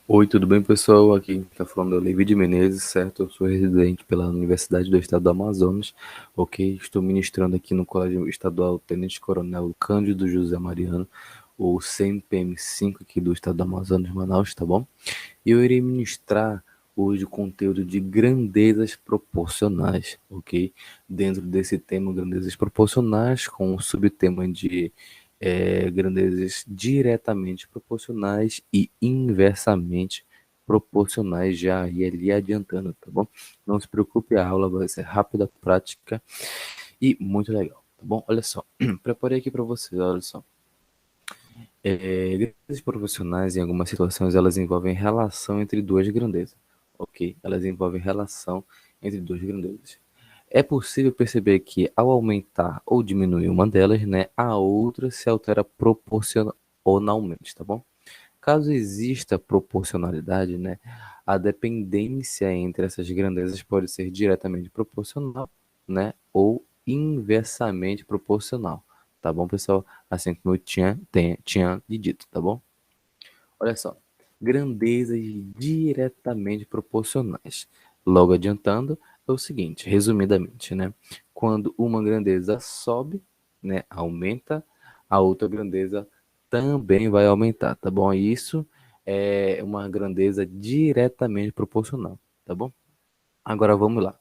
Oi, tudo bem, pessoal? Aqui está falando é o Levi de Menezes, certo? Eu sou residente pela Universidade do Estado do Amazonas, ok? Estou ministrando aqui no Colégio Estadual Tenente Coronel Cândido José Mariano, o CMPM5 aqui do Estado do Amazonas, Manaus, tá bom? E eu irei ministrar hoje o conteúdo de grandezas proporcionais, ok? Dentro desse tema, grandezas proporcionais, com o subtema de grandezas diretamente proporcionais e inversamente proporcionais, já e ali adiantando, tá bom? Não se preocupe, a aula vai ser rápida, prática e muito legal, tá bom? Olha só, preparei aqui para vocês, olha só. Grandezas profissionais, em algumas situações, elas envolvem relação entre duas grandezas, ok? Elas envolvem relação entre duas grandezas. É possível perceber que, ao aumentar ou diminuir uma delas, né, a outra se altera proporcionalmente, tá bom? Caso exista proporcionalidade, né, a dependência entre essas grandezas pode ser diretamente proporcional, né, ou inversamente proporcional, tá bom, pessoal? Assim como eu tinha lhe dito, tá bom? Olha só, grandezas diretamente proporcionais. Logo adiantando, é o seguinte, resumidamente, né? Quando uma grandeza sobe, né, aumenta, a outra grandeza também vai aumentar, tá bom? Isso é uma grandeza diretamente proporcional, tá bom? Agora vamos lá.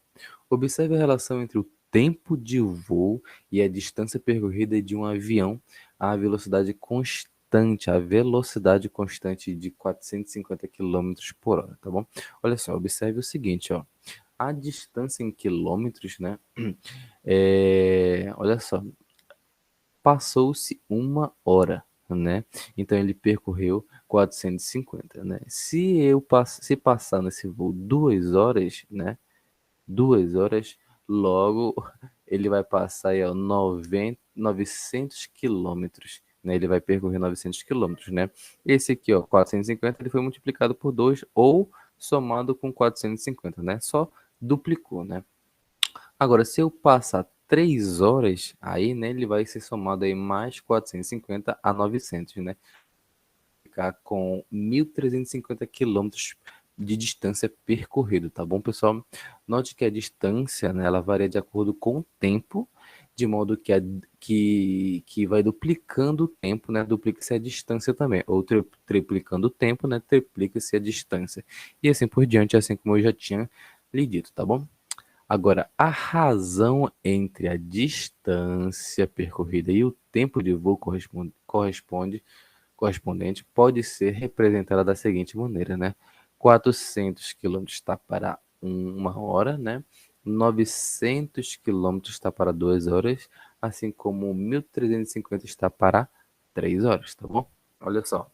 Observe a relação entre o tempo de voo e a distância percorrida de um avião à velocidade constante de 450 quilômetros por hora, tá bom? Olha só, observe o seguinte, ó. A distância em quilômetros, né? Olha só, passou-se uma hora, né? Então ele percorreu 450, né? Se passar nesse voo 2 horas, né? 2 horas, logo ele vai passar aí, ó, 900 quilômetros, né? Ele vai percorrer 900 quilômetros, né? Esse aqui, ó, 450, ele foi multiplicado por 2 ou somado com 450, né? Só duplicou, né? Agora, se eu passar 3 horas, aí, né, ele vai ser somado aí mais 450 a 900, né? Ficar com 1.350 quilômetros de distância percorrido, tá bom, pessoal? Note que a distância, né, ela varia de acordo com o tempo, de modo que vai duplicando o tempo, né? Duplica-se a distância também, ou triplicando o tempo, né? Triplica-se a distância. E assim por diante, assim como eu já tinha lhe dito, tá bom? Agora, a razão entre a distância percorrida e o tempo de voo correspondente pode ser representada da seguinte maneira, né? 400 quilômetros está para uma hora, né? 900 quilômetros está para 2 horas, assim como 1.350 está para 3 horas, tá bom? Olha só,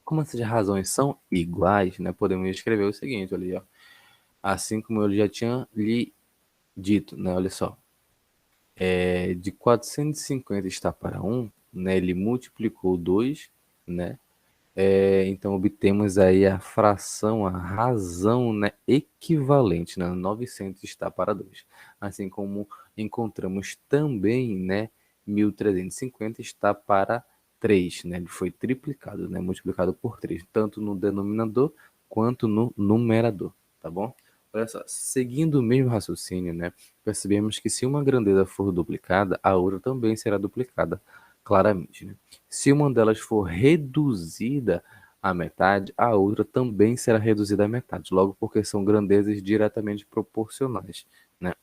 como essas razões são iguais, né? Podemos escrever o seguinte, olha aí, ó. Assim como eu já tinha lhe dito, né? Olha só, de 450 está para um, né? Ele multiplicou 2, né? Então obtemos aí a fração, a razão, né, equivalente, né, 900 está para 2. Assim como encontramos também, né, 1.350 está para 3, né, ele foi triplicado, né, multiplicado por 3, tanto no denominador quanto no numerador, tá bom? Olha só, seguindo o mesmo raciocínio, né, percebemos que se uma grandeza for duplicada, a outra também será duplicada, claramente, né? Se uma delas for reduzida à metade, a outra também será reduzida à metade, logo porque são grandezas diretamente proporcionais, né?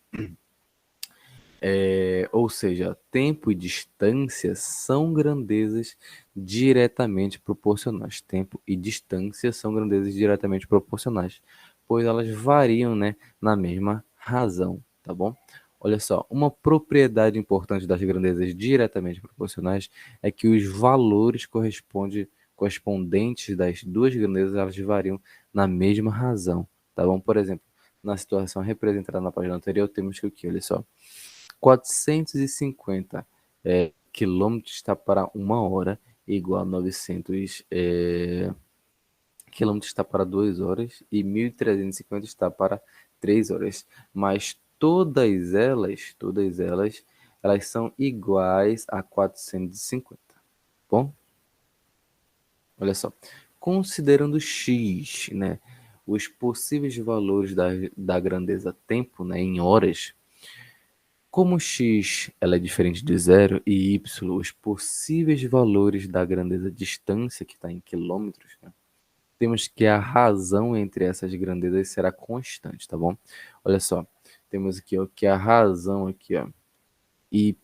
Ou seja, tempo e distância são grandezas diretamente proporcionais. Tempo e distância são grandezas diretamente proporcionais, pois elas variam, né, na mesma razão, tá bom? Olha só, uma propriedade importante das grandezas diretamente proporcionais é que os valores correspondentes das duas grandezas elas variam na mesma razão, tá bom? Por exemplo, na situação representada na página anterior, temos que o que? Olha só. 450 quilômetros está para uma hora, igual a 900 quilômetros está para 2 horas e 1.350 está para 3 horas. Mas elas são iguais a 450. Bom, olha só. considerando x, né, os possíveis valores da grandeza tempo, né, em horas, como x ela é diferente de zero e y os possíveis valores da grandeza distância, que está em quilômetros, né, temos que a razão entre essas grandezas será constante, tá bom? Olha só, temos aqui ó, que a razão aqui, ó, y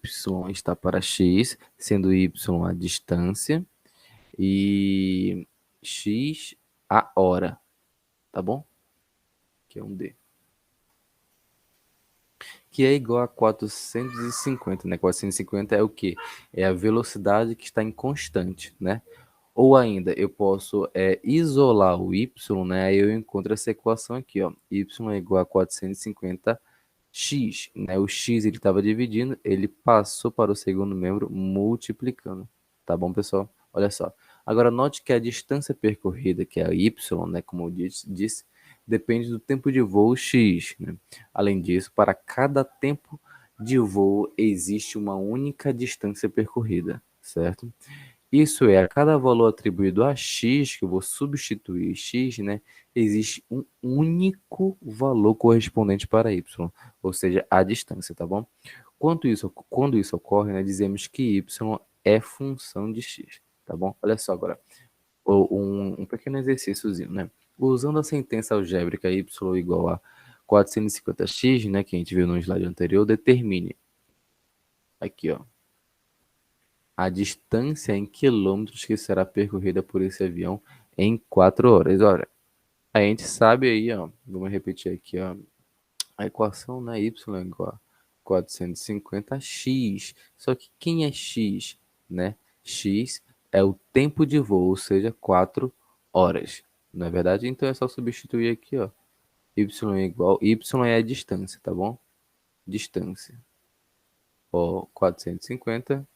está para x, sendo y a distância e x a hora, tá bom? Que é um D. Que é igual a 450, né? 450 é o quê? É a velocidade que está em constante, né? Ou ainda, eu posso isolar o y, né? Aí eu encontro essa equação aqui, ó. Y é igual a 450x, né? O x ele estava dividindo, ele passou para o segundo membro multiplicando. Tá bom, pessoal? Olha só. Agora, note que a distância percorrida, que é a y, né? Como eu disse, depende do tempo de voo x, né? Além disso, para cada tempo de voo existe uma única distância percorrida, certo? Isso é, a cada valor atribuído a x, que eu vou substituir x, né, existe um único valor correspondente para y, ou seja, a distância, tá bom? Quando isso ocorre, né, dizemos que y é função de x, tá bom? Olha só agora, um pequeno exercíciozinho, né? Usando a sentença algébrica y igual a 450x, né, que a gente viu no slide anterior, determine aqui, ó, a distância em quilômetros que será percorrida por esse avião em 4 horas. Olha, a gente sabe aí, ó, vamos repetir aqui, ó, a equação, né, y é igual a 450x. Só que quem é x, né? X é o tempo de voo, ou seja, 4 horas. Não é verdade? Então é só substituir aqui, ó. Y é igual, y é a distância, tá bom? Distância. Ó, 450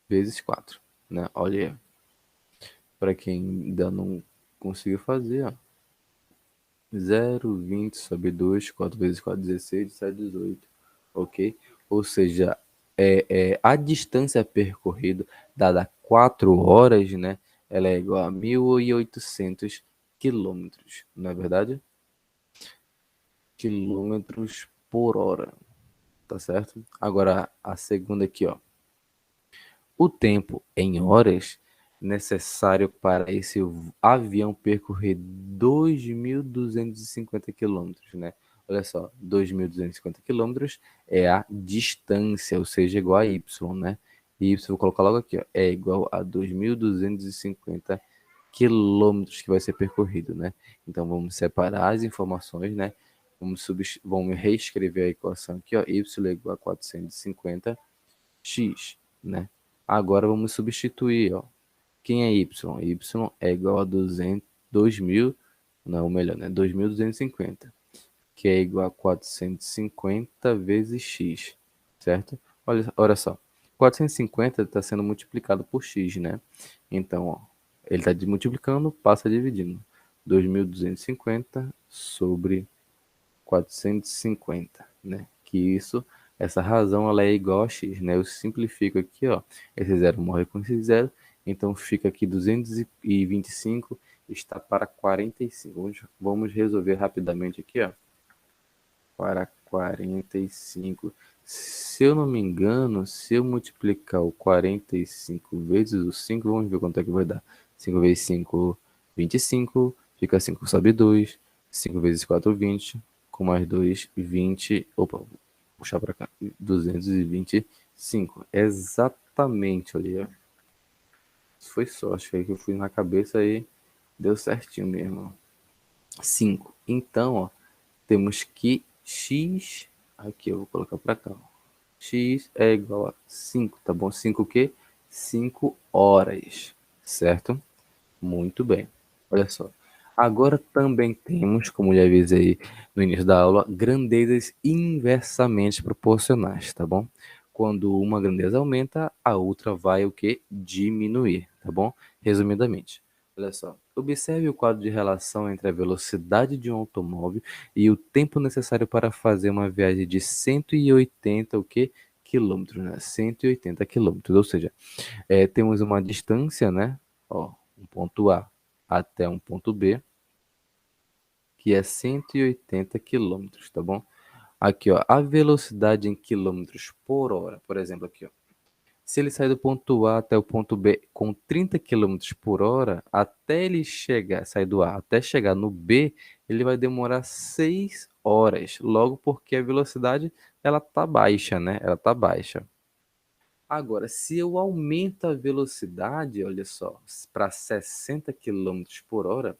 vezes 4, né? Olha aí. Para quem ainda não conseguiu fazer, ó. 0, 20, sobe 2, 4 vezes 4, 16, 17, 18. Ok? Ou seja, a distância percorrida, dada 4 horas, né? Ela é igual a 1.800 quilômetros, não é verdade? Quilômetros por hora, tá certo? Agora, a segunda aqui, ó. O tempo em horas necessário para esse avião percorrer 2.250 quilômetros, né? Olha só, 2.250 quilômetros é a distância, ou seja, igual a y, né? E y, vou colocar logo aqui, ó, é igual a 2.250 quilômetros que vai ser percorrido, né? Então vamos separar as informações, né? Vamos reescrever a equação aqui, ó, y é igual a 450x, né? Agora vamos substituir, ó. Quem é y? Y é igual a 200, 2.000, não, melhor, né? 2.250, que é igual a 450 vezes x, certo? Olha só, 450 está sendo multiplicado por x, né? Então, ó, ele está multiplicando, passa dividindo. 2.250 sobre 450, né? Que isso, essa razão ela é igual a x, né? Eu simplifico aqui, ó. Esse zero morre com esse zero, então fica aqui 225 está para 45. Vamos resolver rapidamente aqui, ó. Para 45. Se eu não me engano, se eu multiplicar o 45 vezes o 5, vamos ver quanto é que vai dar. 5 vezes 5, 25. Fica 5 sobe 2. 5 vezes 4, 20. Com mais 2, 20. Opa, vou puxar para cá. 225. Exatamente, olha. Foi sorte, foi que eu fui na cabeça e deu certinho mesmo. 5. Então, ó, temos que x, aqui eu vou colocar para cá, ó. X é igual a 5, tá bom? 5 o quê? 5 horas, certo? Muito bem. Olha só. Agora também temos, como já avisei no início da aula, grandezas inversamente proporcionais, tá bom? Quando uma grandeza aumenta, a outra vai o quê? Diminuir, tá bom? Resumidamente. Olha só. Observe o quadro de relação entre a velocidade de um automóvel e o tempo necessário para fazer uma viagem de 180 o quê? Quilômetros, né? 180 quilômetros. Ou seja, temos uma distância, né? Ó, um ponto A até um ponto B, que é 180 quilômetros, tá bom? Aqui, ó, a velocidade em quilômetros por hora, por exemplo, aqui, ó. Se ele sair do ponto A até o ponto B com 30 quilômetros por hora, até ele chegar, sair do A até chegar no B, ele vai demorar 6 horas. Logo porque a velocidade ela tá baixa, né? Ela tá baixa. Agora, se eu aumento a velocidade, olha só, para 60 quilômetros por hora,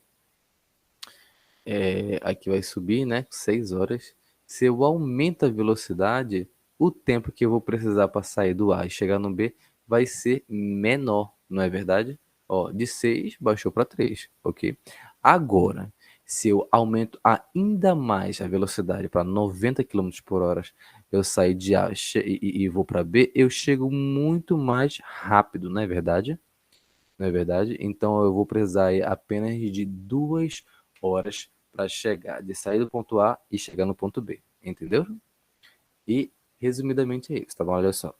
aqui vai subir, né? 6 horas. Se eu aumento a velocidade, o tempo que eu vou precisar para sair do A e chegar no B vai ser menor, não é verdade? Ó, de 6 baixou para 3, ok? Agora, se eu aumento ainda mais a velocidade para 90 quilômetros por hora, eu saio de A e vou para B, eu chego muito mais rápido, não é verdade? Não é verdade? Então eu vou precisar aí apenas de 2 horas para chegar, de sair do ponto A e chegar no ponto B, entendeu? E resumidamente é isso, tá bom? Olha só.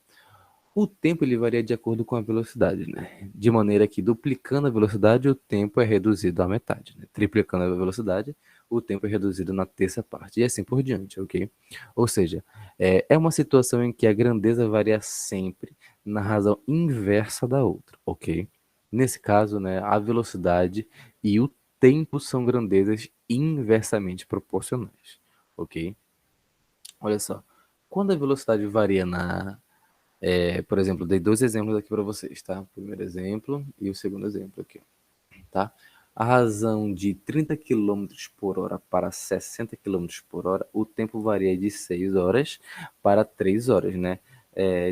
O tempo ele varia de acordo com a velocidade, né? De maneira que duplicando a velocidade, o tempo é reduzido à metade, né? Triplicando a velocidade, o tempo é reduzido na terça parte, e assim por diante, ok? Ou seja, é uma situação em que a grandeza varia sempre na razão inversa da outra, ok? Nesse caso, né, a velocidade e o tempo são grandezas inversamente proporcionais, ok? Olha só, quando a velocidade varia por exemplo, dei dois exemplos aqui para vocês, tá? O primeiro exemplo e o segundo exemplo aqui, tá? A razão de 30 quilômetros por hora para 60 quilômetros por hora, o tempo varia de 6 horas para 3 horas, né?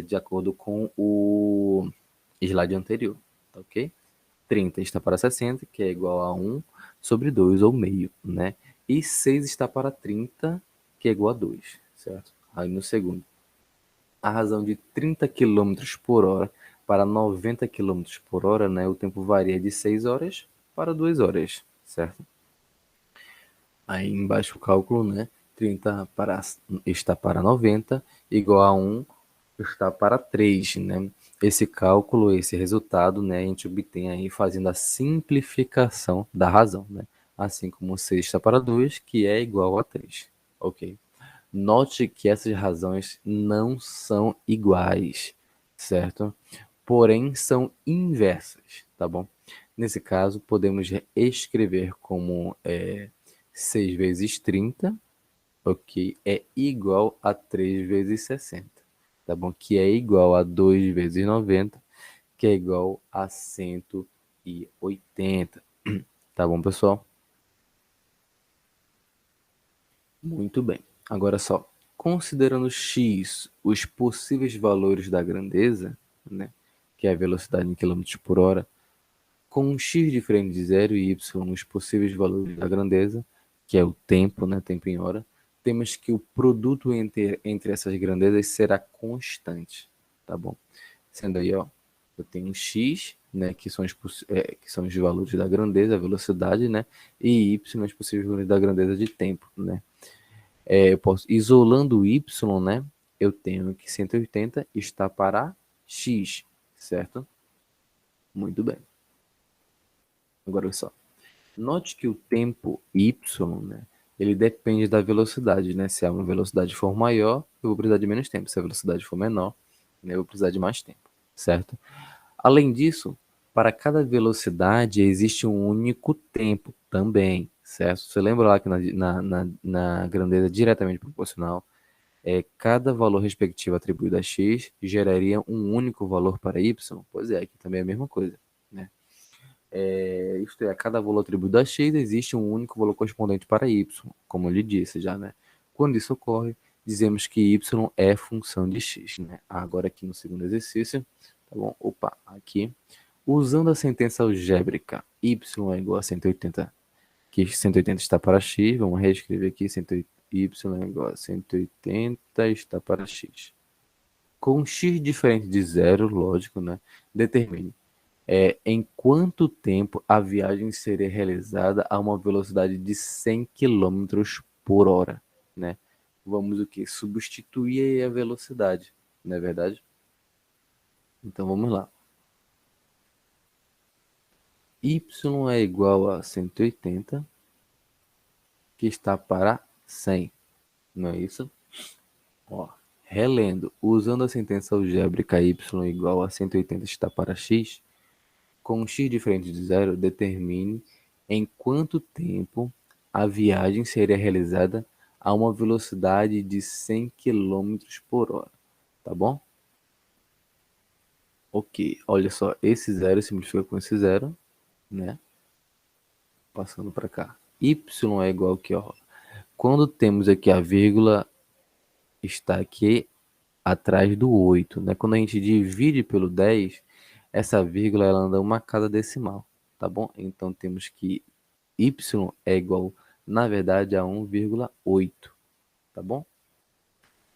De acordo com o slide anterior, tá ok? 30 está para 60, que é igual a 1 sobre 2 ou meio, né? E 6 está para 30, que é igual a 2, certo? Aí no segundo, a razão de 30 quilômetros por hora para 90 quilômetros por hora, né, o tempo varia de 6 horas para 2 horas, certo? Aí embaixo o cálculo, né, 30 está para 90, igual a 1 está para 3, né? Esse cálculo, esse resultado, né, a gente obtém aí fazendo a simplificação da razão, né? Assim como 6 está para 2, que é igual a 3, ok? Note que essas razões não são iguais, certo? Porém, são inversas, tá bom? Nesse caso, podemos escrever como 6 vezes 30, ok? É igual a 3 vezes 60, tá bom? Que é igual a 2 vezes 90, que é igual a 180, tá bom, pessoal? Muito bem. Agora só, considerando x os possíveis valores da grandeza, né, que é a velocidade em quilômetros por hora, com um x diferente de zero e y os possíveis valores da grandeza, que é o tempo, né, tempo em hora, temos que o produto entre essas grandezas será constante, tá bom? Sendo aí, ó, eu tenho um x, né, que são os valores da grandeza, a velocidade, né, e y os possíveis valores da grandeza de tempo, né? Eu posso, isolando o y, né? Eu tenho que 180 está para x, certo? Muito bem. Agora olha só. Note que o tempo y, né? Ele depende da velocidade, né? Se a velocidade for maior, eu vou precisar de menos tempo. Se a velocidade for menor, né, eu vou precisar de mais tempo, certo? Além disso, para cada velocidade existe um único tempo também, certo? Você lembra lá que na grandeza diretamente proporcional, cada valor respectivo atribuído a x geraria um único valor para y? Pois é, aqui também é a mesma coisa, né? Isto é, a cada valor atribuído a x existe um único valor correspondente para y, como eu lhe disse já, né? Quando isso ocorre, dizemos que y é função de x, né? Agora aqui no segundo exercício, tá bom? Opa, aqui, usando a sentença algébrica y é igual a 180, que 180 está para x, vamos reescrever aqui, 180, y é igual a 180 está para x. Com x diferente de zero, lógico, né? Determine em quanto tempo a viagem seria realizada a uma velocidade de 100 quilômetros por hora, né? Vamos o que? Substituir aí a velocidade, não é verdade? Então vamos lá. Y é igual a 180, que está para 100, não é isso? Ó, relendo, usando a sentença algébrica y igual a 180 está para x, com x diferente de zero, determine em quanto tempo a viagem seria realizada a uma velocidade de 100 quilômetros por hora, tá bom? Ok, olha só, esse zero simplifica com esse zero, né? Passando para cá. Y é igual aqui, ó. Quando temos aqui a vírgula, está aqui atrás do 8, né? Quando a gente divide pelo 10, essa vírgula ela anda uma casa decimal, tá bom? Então temos que y é igual, na verdade, a 1,8, tá bom?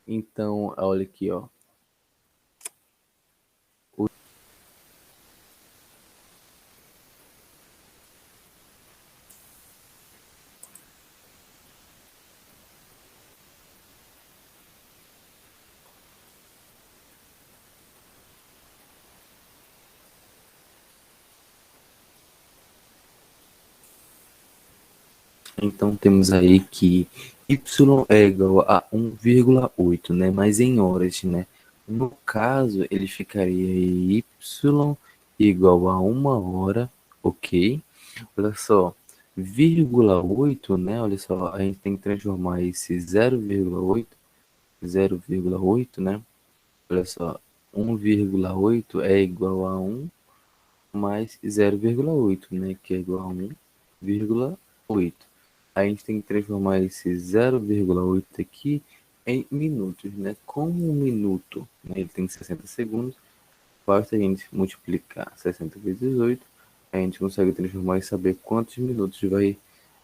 Então, olha aqui, ó. Então temos aí que y é igual a 1,8, né? Mas em horas, né? No caso, ele ficaria y igual a 1 hora, ok? Olha só, vírgula 8, né? Olha só, a gente tem que transformar esse 0,8, né? Olha só, 1,8 é igual a 1 mais 0,8, né? Que é igual a 1,8. A gente tem que transformar esse 0,8 aqui em minutos, né? Como um minuto, né, ele tem 60 segundos, basta a gente multiplicar 60 vezes 8, a gente consegue transformar e saber quantos minutos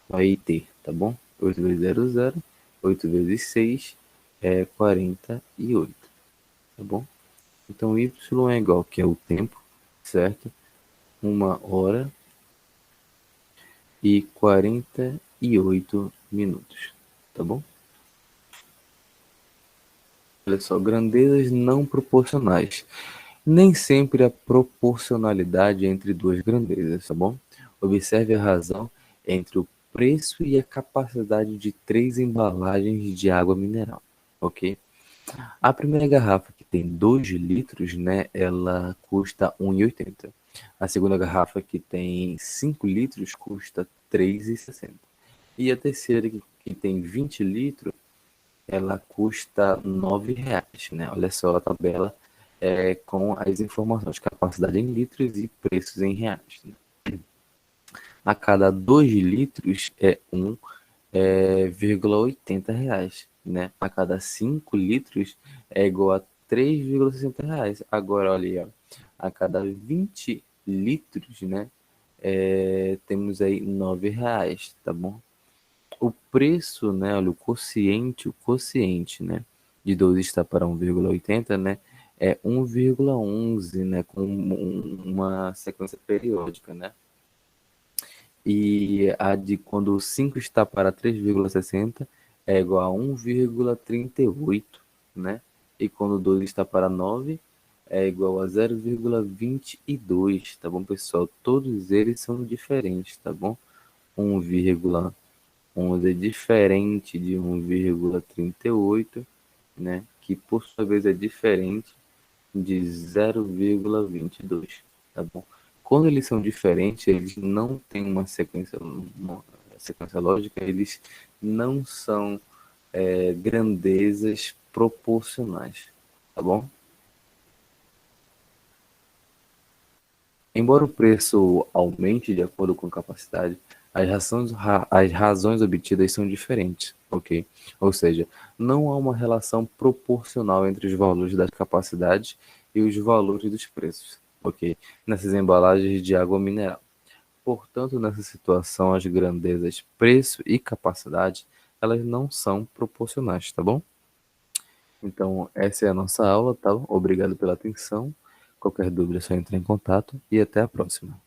vai ter, tá bom? 8 vezes 0, 0. 8 vezes 6 é 48, tá bom? Então, y é igual, que é o tempo, certo? 1 hora e 48 minutos, tá bom? Olha só, grandezas não proporcionais. Nem sempre há proporcionalidade entre duas grandezas, tá bom? Observe a razão entre o preço e a capacidade de 3 embalagens de água mineral, ok? A primeira garrafa, que tem 2 litros, né, ela custa 1,80. A segunda garrafa, que tem 5 litros, custa 3,60. E a terceira, que tem 20 litros, ela custa R$ 9, né? Olha só a tabela com as informações, capacidade em litros e preços em reais, né? A cada 2 litros é 1,80 reais, né? A cada 5 litros é igual a 3,60 reais. Agora, olha aí, ó, a cada 20 litros, né? Temos aí R$ 9, tá bom? O preço, né? Olha, o quociente, né? De 12 está para 1,80, né? É 1,11, né? Com uma sequência periódica, né? E a de quando 5 está para 3,60 é igual a 1,38, né? E quando 2 está para 9 é igual a 0,22, tá bom, pessoal? Todos eles são diferentes, tá bom? 1,11 é diferente de 1,38, né? Que por sua vez é diferente de 0,22, tá bom? Quando eles são diferentes, eles não têm uma sequência lógica, eles não são grandezas proporcionais, tá bom? Embora o preço aumente de acordo com a capacidade, as razões obtidas são diferentes, ok? Ou seja, não há uma relação proporcional entre os valores das capacidades e os valores dos preços, ok? Nessas embalagens de água mineral. Portanto, nessa situação, as grandezas preço e capacidade, elas não são proporcionais, tá bom? Então, essa é a nossa aula, tá bom? Obrigado pela atenção. Qualquer dúvida é só entrar em contato e até a próxima.